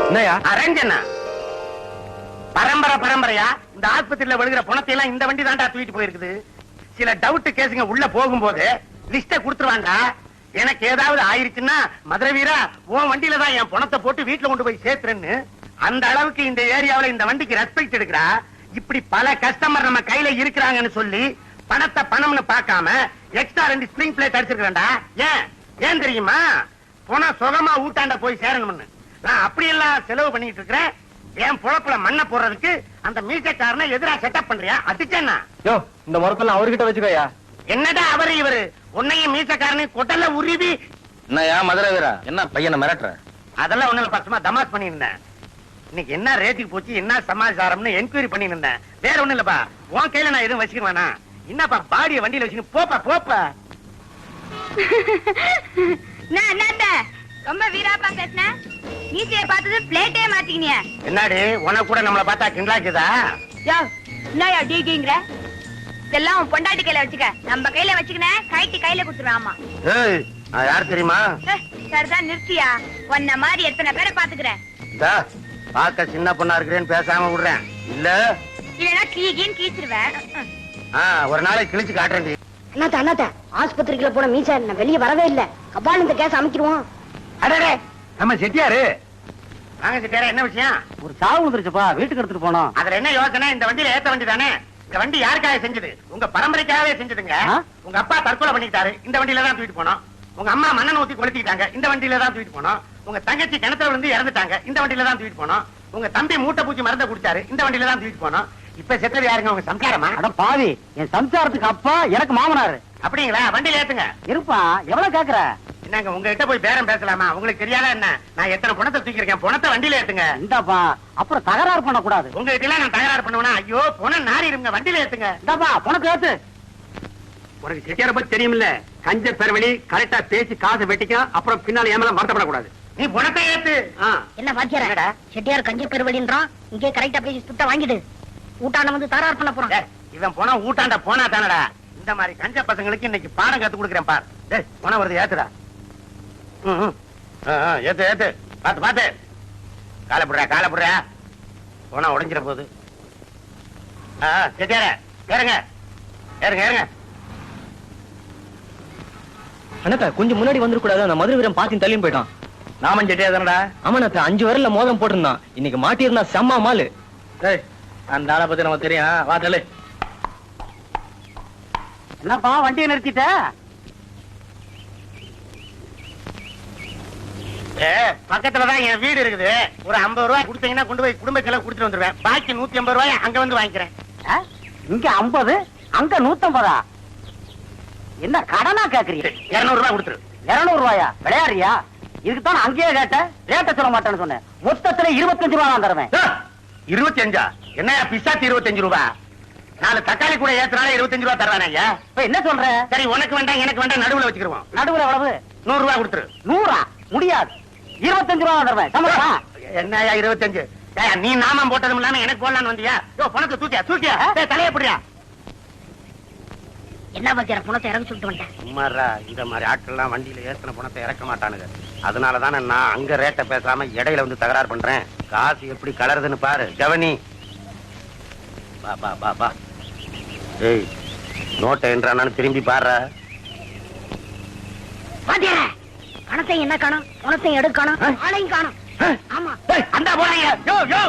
என்னையா அரஞ்சனா பரம்பரையா இந்த ஆஸ்பத்திரியில விழுகிற பணத்தை எல்லாம் இந்த வண்டி தாண்டா தூக்கிட்டு போயிருக்குது. சில டவுட் கேஸுங்க உள்ள போகும்போது லிஸ்ட குடுத்துருவாண்டா. எனக்கு ஏதாவது ஆயிருச்சுன்னா மதுரை வீரா உன் வண்டியில தான் என் பணத்தை போட்டு வீட்டுல கொண்டு போய் சேர்த்துறேன்னு அந்த அளவுக்கு இந்த ஏரியாவில இந்த வண்டிக்கு ரெஸ்பெக்ட் எடுக்கிறா. இப்படி பல கஸ்டமர் நம்ம கையில இருக்கிறாங்கன்னு சொல்லி பணத்தை பணம்னு பார்க்காம எக்ஸ்ட்ரா 2 ஸ்ப்ரிங் பிளேட் அடிச்சிருக்கா. ஏன் தெரியுமா? பணம் சுகமா ஊட்டாண்ட போய் சேரணும்னு. நான் அப்படியெல்லாம் செலவு பண்ணிட்டு இருக்கிறேன். என் பொழப்புல மண்ணை போடுறதுக்கு அந்த மீசக்காரனை எதிரா செட்டப் பண்றியா? அடிச்சேன்னா இந்த முறப்பெல்லாம் அவர்கிட்ட வச்சுக்கோயா. என்னடா அவரு இவரு உன்னையும் மீசக்காரனையும் கொட்டல உருவி. என்னையா மதுரை வீரா, என்ன பையனை மிரட்டுற? அதெல்லாம் ஒண்ணு பக்கமா தமாஸ் பண்ணி இருந்தேன். இன்னைக்கு என்ன ரேட்டுக்கு போச்சு, என்ன சமாச்சாரம்னு என்கொயரி பண்ணி இருந்தேன். வேற ஒண்ணு இல்லப்பா, உன் கையில நான் எதுவும் வச்சுக்குவேனா? என்னப்பா பாடிய வண்டியில வச்சுக்கணும், போப்பா போப்பா. ரொம்ப வீராப்பா பேசுன. நீச்சைய பார்த்தது பிளேட்டே மாத்திக்கினிய. என்னடி உனக்கு கூட நம்மள பார்த்தா கிண்டலாக்குதா? என்னயா டீங்கிற? இதெல்லாம் உன் பொண்டாட்டி கையில வச்சுக்க. நம்ம கையில வச்சுக்கின கைட்டி கையில குடுத்துருவாமா. ஏய், நான் யார் தெரியுமா? சரிதான் நிறுத்தியா. உன்ன மாதிரி எத்தனை பேரை பாத்துக்கிறேன். பாக்க சின்ன பொண்ணா இருக்கிறேன்னு பேசாம விடுறேன். இல்லன்னா கீகின்னு கீச்சிருவேன். ஒரு நாளைக்கு கிழிச்சு காட்டுறேன். அண்ணாத்த ஆஸ்பத்திரிக்குள்ள போன மீசா நான் வெளியே வரவே இல்ல. கபால் இந்த கேஸ் அமைக்கிடுவோம். அடடே நம்ம செட்டியாரு. வாங்க செட்டியாரா, என்ன விஷயம்? ஒரு சாவு வந்துருச்சுப்பா, வீட்டுக்கு எடுத்துட்டு போனோம். அதுல என்ன யோசனை? இந்த வண்டியில ஏத்த வண்டி தானே. இந்த வண்டி யாருக்காக செஞ்சது? உங்க பரம்பரைக்காகவே செஞ்சதுங்க. உங்க அப்பா தற்கொலை பண்ணிட்டாரு, இந்த வண்டியில தான் தூக்கிட்டு போனோம். உங்க அம்மா மண்ணெண்ணெய் ஊத்தி கொளுத்திட்டாங்க, இந்த வண்டியில தான் தூக்கிட்டு போனோம். உங்க தங்கச்சி கிணத்துல விழுந்து இறந்துட்டாங்க, இந்த வண்டியில தான் தூக்கிட்டு போனோம். உங்க தம்பி மூட்டை பூச்சி மருந்த குடிச்சாரு, இந்த வண்டியில தான் தூக்கிட்டு போனோம். இப்ப செத்தது யாருங்க? உங்க சம்சாரமா? அட பாவி, என் சம்சாரத்துக்கு அப்பா எனக்கு மாமனாரு. அப்படிங்களா? வண்டியில ஏத்துங்க. இருப்பா, எவ்வளவு கேக்குற? என்னங்க உங்ககிட்ட போய் பேரம் பேசலாமா? உங்களுக்கு தெரியாதா என்ன? நான் எத்தனை பணத்தை தூக்கிருக்கேன். பணத்தை வண்டியில ஏத்துங்க. இந்தாப்பா, அப்புறம் தகராறு பண்ண கூடாது. உங்ககிட்ட எல்லாம் நான் தகராறு பண்ணுவேனா? ஐயோ பணம் நாரி இருங்க, வண்டியில ஏத்துங்க. இந்தாப்பா, பணத்தை ஏத்து. உனக்கு செட்டியார பத்தி தெரியுமில்ல, கஞ்ச பெருவழி கரெக்டா பேசி காசை வெட்டிக்க, அப்புறம் பின்னால ஏமல வருத்தப்படக்கூடாது. நீ பணத்தை ஏத்து. என்ன பாக்கியற? செட்டியார் கஞ்சி பெருவழின்றான். இங்கே கரெக்டா பேசி சுட்ட வாங்கிடு. ஊட்டாண்ட வந்து தகராறு பண்ண போறான். இவன் பணம் ஊட்டாண்ட போனா தானடா. இந்த மாதிரி கஞ்ச பசங்களுக்கு இன்னைக்கு பாடம் கத்து கொடுக்குறேன் பார். டேய் பணம் வருது, ஏத்துடா. ஏத்து ஏத்து, பாத்து பாத்து. காலை புடுற போனா உடைஞ்சிட போகுது. செட்டியார ஏறுங்க ஏறுங்க ஏறுங்க. அண்ணா கொஞ்சம் முன்னாடி வந்துட கூடாது. அந்த மதுரை வீரன் பாத்தி தள்ளியும் போயிட்டான். நாமன் செட்டியா தானடா? ஆமாண்ணா, 5 வரல மோதம் போட்டிருந்தான். இன்னைக்கு மாட்டியிருந்தா செம்மா மாலு. அந்த ஆளை பத்தி நமக்கு தெரியும். வா தள்ளு. என்னப்பா வண்டியை நிறுத்திட்ட? பக்கத்துலதான் என் வீடு இருக்குது. ஒரு 50 ரூபாய் கொடுத்தீங்கன்னா கொண்டு போய் குடும்ப செலவு கொடுத்துட்டு வந்துருவேன். பாக்கி 150 ரூபாய் அங்க வந்து வாங்கிக்கிறேன். இங்க 50, அங்க 150. என்ன கடனா கேக்குறீங்க? 200 ரூபாய் கொடுத்துரு. 200 ரூபாயா? விளையாடுறியா? இதுக்குத்தான் அங்கேயே கேட்ட. ரேட்ட சொல்ல மாட்டேன்னு சொன்னேன். மொத்தத்துல 25 ரூபாய் தான் தருவேன். 25? என்னையா பிசாத்தி 25 ரூபாய்? 4 தக்காளி கூட ஏத்துனால 25 ரூபாய் தருவானே. என்ன சொல்ற? சரி உனக்கு வேண்டாம் எனக்கு வேண்டாம், நடுவுல வச்சுக்கிருவோம். நடுவுல எவ்வளவு? 100 ரூபாய் கொடுத்துரு. 100? முடியாது, 25 ரூபாய் தருவேன். சமமா? என்னையா 25? நீ நாமம் போட்டதும் இல்லாம எனக்கு போடலான்னு வந்தியா? பணத்தை தூக்கியா தலைய போடுறியா? என்ன பாக்கியற? பணத்தை இறக்க சொல்லிட்டு வந்தேன். சும்மாரா, இந்த மாதிரி ஆட்கள் எல்லாம் வண்டியில ஏத்தின பணத்தை இறக்க மாட்டானுங்க. அதனாலதானே நான் அங்க ரேட்டை பேசாம இடையில வந்து தகராறு பண்றேன். காசு எப்படி கலருதுன்னு பாரு. ஜவனி பா பா பா பா. ஏய் நோட்டை என்றானு திரும்பி பாரு. பாக்கியற பணத்தை என்ன காணும்? பணத்தை எடுக்கணும், ஆளையும் காணும். ஆமா அந்த போறாங்க. யோ யோ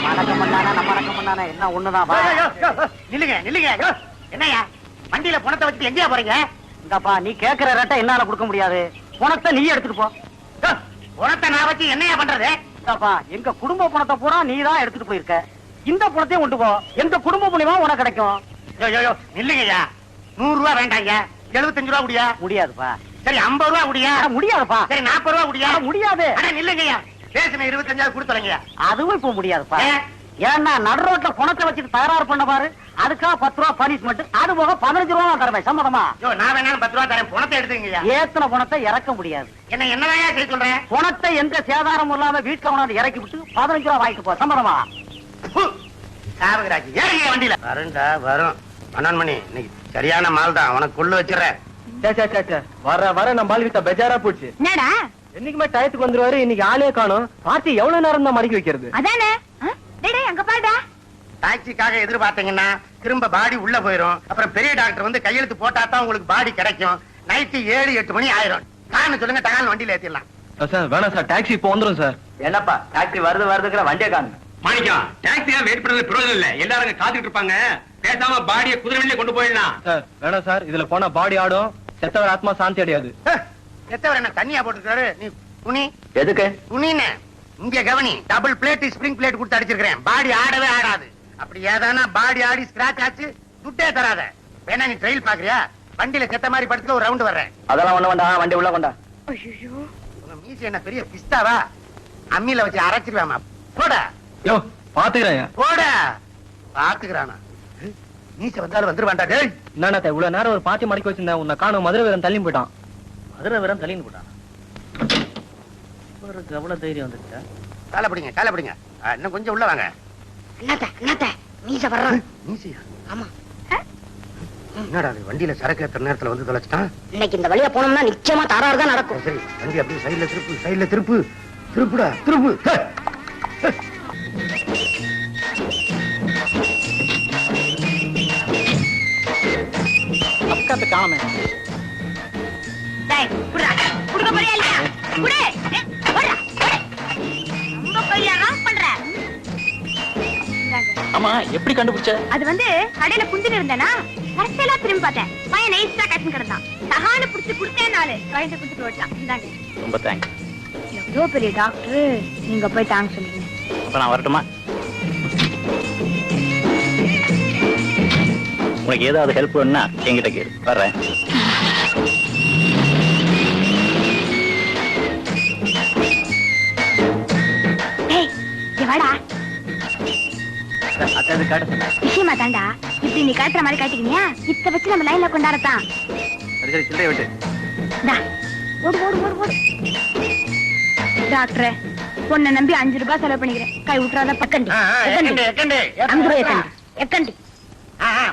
வணக்கம் பண்ணானா நம்ம வணக்கம் பண்ணானா என்ன ஒண்ணுதான். நில்லுங்க. என்னையா வண்டியில பணத்தை வச்சுட்டு எங்கேயா போறீங்க? இந்தப்பா, நீ கேக்குற ரேட்டை என்னால கொடுக்க முடியாது. பணத்தை நீ எடுத்துட்டு போ. பணத்தை நான் வச்சு என்னையா பண்றது? இந்தப்பா, எங்க குடும்ப பணத்தை பூரா நீ தான் எடுத்துட்டு போயிருக்க. இந்த பணத்தையும் கொண்டு போ. எங்க குடும்ப மூலியமா உனக்கு கிடைக்கும். நில்லுங்கய்யா. 100 ரூபாய் வேண்டாங்க. 75 ரூபாய் முடியா? முடியாதுப்பா. சரி 50 ரூபாய் முடியா? முடியாதுப்பா. சரி 40 ரூபாய் முடியா? முடியாது. நில்லுங்கய்யா. பேசுன 25 கொடுத்துறீங்க. அதுவும் இப்ப முடியாதுப்பா. ஏன்னா நடுரோட்ல பணத்தை வச்சுட்டு தகராறு பண்ண பாரு. அதுக்காக 10 ரூபாய் பனிஷ்மெண்ட். அது போக 15 ரூபாய் தருவேன். சம்மதமா? நான் வேணாலும் 10 ரூபாய் தரேன். பணத்தை எடுத்துங்கய்யா. ஏத்தன பணத்தை இறக்க முடியாது. என்னதான் செய்ய சொல்றேன்? பணத்தை எந்த சேதாரமும் இல்லாம வீட்டுல கொண்டாந்து இறக்கி விட்டு 15 ரூபாய் வாங்கிட்டு போ. சம்மதமா? சாவகராஜ் ஏறிங்க வண்டியில. வருண்டா வரும். மன்னன்மணி இன்னைக்கு சரியான மால் தான். உனக்கு கொள்ளு வச்சிடறேன். வர நம்ம பால் வித்த பெஜாரா போச்சு. என்னடா என்னைக்குமே டயத்துக்கு வந்துருவாரு, இன்னைக்கு ஆளே காணும். பார்ட்டி எவ்வளவு நேரம் தான் மடக்கி வைக்கிறது? அதானே டேய் டேய் அங்க பாருடா. டாக்ஸிக்காக எதிர்பார்த்தீங்கன்னா திரும்ப பாடி உள்ள போயிரும். அப்புறம் பெரிய டாக்டர் வந்து கையெழுத்து போட்டா தான் உங்களுக்கு பாடி கிடைக்கும். நைட்டு 7-8 மணி ஆயிரும். காரணம் சொல்லுங்க, டகால் வண்டியில ஏத்திடலாம். சார் வேணாம் சார், டாக்ஸி இப்போ வந்துரும் சார். என்னப்பா டாக்ஸி வருதுங்கிற வண்டியை காணுங்க. மாணிக்கம், டாக்ஸியா வெயிட் பண்றது பிரயோஜனம் இல்ல. எல்லாரும் காத்துட்டு இருப்பாங்க. பேசாம பாடியை குதிரை வண்டியில கொண்டு போயிடலாம். சார் வேணாம் சார், இதுல போனா பாடி ஆடும், செத்தவர் ஆத்மா சாந்தி அடையாது. எத்தவர் என்ன தண்ணியா போட்டுருக்காரு? நீ துணி எதுக்கு? துணின்னு இங்க கவனி. டபுள் பிளேட் ஸ்பிரிங் பிளேட் கொடுத்து அடிச்சிருக்கிறேன். பாடி ஆடவே ஆடாது. அப்படி ஏதானா பாடி ஆடி ஸ்கிராச் ஆச்சு துட்டே தராத. வேணா நீ ட்ரைல் பாக்குறியா? வண்டியில செத்த மாதிரி படுத்துக்க ஒரு ரவுண்ட் வர்றேன். அதெல்லாம் ஒண்ணு வேண்டாம், வண்டி உள்ள கொண்டா. ஐயோ உங்க மீசி என்ன பெரிய பிஸ்தாவா? அம்மியில வச்சு அரைச்சிருவாமா? போட யோ பாத்துக்கிறேன். போட பாத்துக்கிறானா? மீச வந்தாலும் வந்துருவான்டா. டேய் என்னண்ணா இவ்வளவு நேரம் ஒரு பாட்டி மடக்கி வச்சிருந்தேன், உன்னை காணும். மதுரை வீரன் தள்ளி போயிட்டான். மதுரை வீரன் தள்ளின்னு போட்டான். எவ்வளவு தைரியம் வந்துருச்சா? காலை பிடிங்க, காலை பிடிங்க. இன்னும் கொஞ்சம் உள்ள வாங்க. என்னத்த மீச வர்றான். மீசியா? ஆமா, என்னடா அது வண்டியில சரக்கு ஏத்துற நேரத்துல வந்து தொலைச்சிட்டான். இன்னைக்கு இந்த வழியா போனோம்னா நிச்சயமா தாராறு தான் நடக்கும். சரி வண்டி அப்படியே சைடுல திருப்பு, சைடுல திருப்பு. திருப்புடா திருப்பு. பக்கத்து காமே. டேய் குடுடா. குடுக்க போறியா இல்லையா? குடு. ஓடுடா. நம்ம கையில ராங் பண்ற. இந்தாங்க. ஆமா, எப்படி கண்டுபிடிச்ச? அது வந்து கடையில குந்திட்டு இருந்தேனா, கரெக்டா திரும்பி பார்த்தேன். பையன் நைஸா கட்டின்னு கிடந்தான். தகான புடிச்சு குடுத்தேன். நாலு குழந்தை குடுத்துட்டு ஓட்டான். இந்தாங்க. ரொம்ப தேங்க்ஸ். எவ்வளோ பெரிய டாக்டர், நீங்க போய் தாங்க சொல்லுங்க. அப்ப நான் வரட்டுமா? உனக்கு ஏதாவது ஹெல்ப் வேணும்னா என்கிட்ட கேளு, வர்றேன். டேய் இங்க வாடா. அதாவது காட்ட சொன்ன. விஷயமா தாண்டா. இப்படி நீ காட்டுற மாதிரி காட்டிக்கினியா, இத வச்சு நம்ம லைன்ல கொண்டாடத்தான். சரி சரி, சில்லறை விட்டு. டா ஓடு ஓடு ஓடு ஓடு. டாக்டர் பொண்ணை நம்பி 5 ரூபாய் செலவு பண்ணிக்கிறேன். கை விட்டுறாத. பக்கண்டி எக்கண்டி எக்கண்டி. எக்கண்டி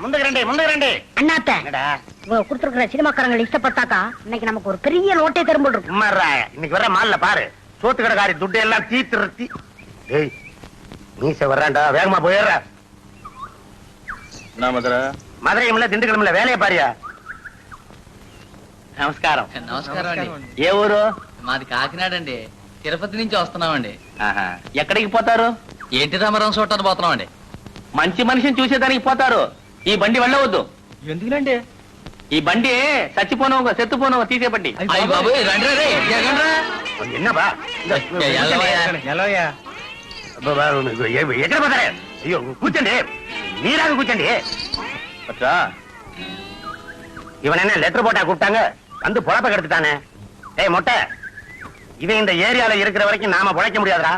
முந்துகிறேன்டி. அண்ணாத்த என்னடா இவங்க கொடுத்துருக்கிற சினிமாக்காரங்களை இஷ்டப்பட்டாக்கா இன்னைக்கு நமக்கு ஒரு பெரிய நோட்டே திரும்ப இருக்கும். சும்மாறா. இன்னைக்கு வர மால்ல பாரு, சோத்து கடைக்காரி துட்டு எல்லாம் தீர்த்தி. ஏய் மீச வர்றான்டா, வேகமா போயிடுற. நான் மதுரை. மதுரையும்ல திண்டுக்கலும்ல, வேலையை பாரியா. నమస్కారం. నమస్కారం అండి. ఏ ఊరు? మాది కాకినాడ అండి. తిరుపతి నుంచి వస్తున్నామండి. ఎక్కడికి పోతారు? ఏంటి రామారావు చూడటానికి పోతున్నామండి. మంచి మనిషిని చూసేదానికి పోతారు. ఈ బండి వెళ్ళవద్దు. ఎందుకులండి? ఈ బండి చచ్చిపోనవు సెత్తుపోనవు తీసే బండి. అయ్య బాబు రండి రే ఎగండ్రా. என்னப்பா ఎలాయా? ఎక్కడ పోతారే? అయ్యో కూర్చోండి, మీరాగా కూర్చోండి. అచ్చా, இவன் என்ன லெட்டர் போட்டா கூப்பிட்டாங்க? வந்து பொழப்ப கெடுத்துட்டானே. ஏய் மொட்டை, இவன் இந்த ஏரியால இருக்கிற வரைக்கும் நாம பொழைக்க முடியாதுடா.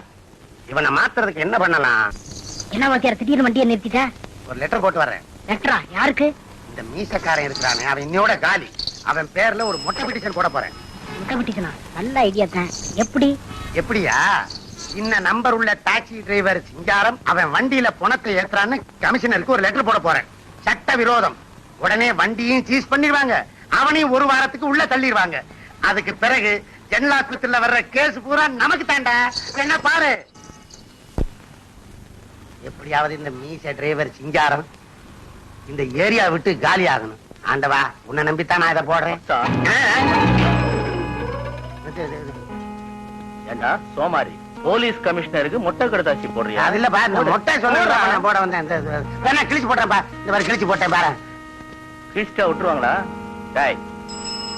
இவனை மாத்துறதுக்கு என்ன பண்ணலாம்? என்ன வாத்தியார் திடீர்னு வண்டியை நிறுத்திட்ட? ஒரு லெட்டர் போட்டு வர்றேன். லெட்டரா? யாருக்கு? இந்த மீசக்காரன் இருக்கிறானே, அவன் இன்னையோட காலி. அவன் பேர்ல ஒரு மொட்டை பிட்டிஷன் போட போறேன். முட்டை விட்டுக்கணும். நல்ல ஐடியா தான். எப்படி? எப்படியா? இந்த நம்பர் உள்ள டாக்ஸி டிரைவர் சிங்காரம் அவன் வண்டியில பணத்தை ஏத்துறான்னு கமிஷனருக்கு ஒரு லெட்டர் போட போறேன். சட்ட விரோதம். உடனே வண்டியும் சீஸ் பண்ணிடுவாங்க, அவனையும் ஒரு வாரத்துக்கு உள்ள தள்ளிடுவாங்க. அதுக்கு பிறகு ஜெனரல் ஆஸ்பத்திரியில வர்ற கேஸ் பூரா நமக்கு தாண்டா. என்ன பாரு, எப்படியாவது இந்த மீச டிரைவர் சிங்காரம் இந்த ஏரியா விட்டு காலி ஆகணும். ஆண்டவா, உன்னை நம்பித்தான் நான் இதை போடுறேன். ஏண்டா சோமாரி, போலீஸ் கமிஷனருக்கு மொட்டை கடுதாசி போடுறியா? அது இல்லப்பா, இந்த மொட்டை சொல்ல போட வந்தேன். வேணா கிழிச்சு போட்டேன்ப்பா. இந்த மாதிரி கிழிச்சு போட்டேன் பாரு. கிழிச்சா விட்டுருவாங்களா? டேய்,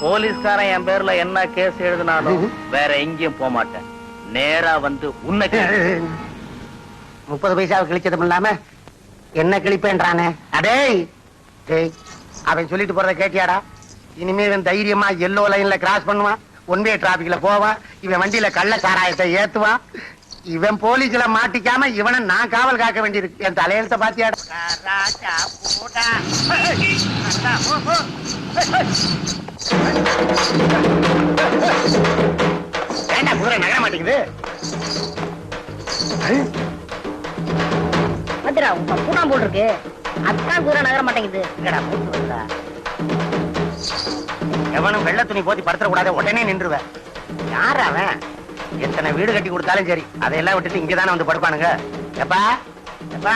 போலீஸ்காரன் என் பேர்ல என்ன கேஸ் எழுதினாலும் வேற எங்கேயும் போக மாட்டேன். நேரா வந்து உன்னை 30 பைசாவை கிழிச்சதும் இல்லாம என்ன கிழிப்பேன்றானே. அடேய் டேய், அவன் சொல்லிட்டு போறத கேட்டியாடா? இனிமே இவன் தைரியமா எல்லோ லைன்ல கிராஸ் பண்ணுவான், ஒன் வே டிராபிக்ல போவான், இவன் வண்டியில கள்ள சாராயத்தை ஏத்துவான். இவன் போலீஸ்ல மாட்டிக்காம இவனை நான் காவல் காக்க வேண்டியிருக்கு. என் தலையெழுத்த பாத்தியாடா? ஏண்டா குதிரை நகர மாட்டேங்குது? மதுரா உங்க பூனா போட்டிருக்கு, அதுதான் கூற நகர மாட்டேங்குது. என்னடா மூச்சு வருதா? எவனும் வெள்ள துணி போத்தி படுத்துற கூடாது, உடனே நின்றுவேன். யார் அவன்? எத்தனை வீடு கட்டி கொடுத்தாலும் சரி அதையெல்லாம் விட்டுட்டு இங்கதானே வந்து படுப்பானுங்க. எப்பா எப்பா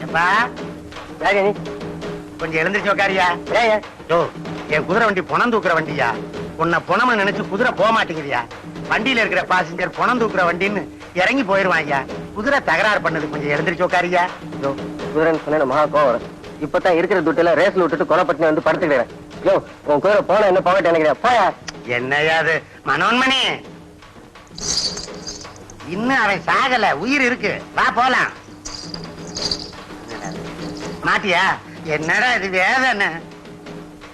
எப்பா யாரு நீ? கொஞ்சம் எழுந்திருச்சு உக்காரியா. ஏன் யோ, என் குதிரை வண்டி பணம் தூக்குற வண்டியா. உன்னை பணமா நினைச்சு குதிரை போக மாட்டேங்குதியா. வண்டியில இருக்கிற பாசஞ்சர் பணம் தூக்குற வண்டின்னு இறங்கி போயிருவான் ஐயா. குதிரை தகராறு பண்ணது, கொஞ்சம் எழுந்திருச்சு உக்காரியா. யோ, குதிரைன்னு சொன்னா மகா கோவம் வரும். இப்பதான் இருக்கிற துட்டில ரேஸ்ல விட்டுட்டு கொலைப்பட்டின வந்து படுத்துக்கிறேன். யோ, உன் குதிரை போனா என்ன போகட்டு நினைக்கிறேன். போயா. என்னையா அது மனோன்மணி, இன்னும் அவன் சாகல, உயிர் இருக்கு. வா போலாம். மாட்டியா? என்னடா இது வேதனை.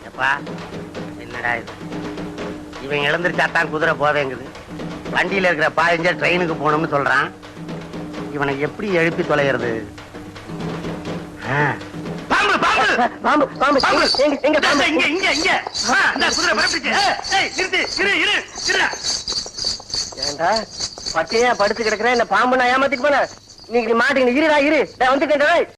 எப்பா என்னடா இது, இவன் எழுந்திருச்சாத்தான் குதிரை போவேங்குது. வண்டியில இருக்கிற பாசஞ்சர் ட்ரெயினுக்கு போகணும்னு சொல்றான். இவனை எப்படி எழுப்பி தொலைகிறது? பாம்பு பாம்பு பாம்பு பாம்பு பாம்பு. எங்க பாம்பு? இங்க இங்க இங்க. இந்த குதிரை பரப்பிச்சு. ஏய் நிறுத்து, இரு இரு இருடா. ஏண்டா பச்சையா படுத்து கிடக்குறேன், இந்த பாம்பு நான் ஏமாத்திட்டு போனேன். நீங்க மாட்டீங்க. இருடா இரு, வந்துட்டேன்.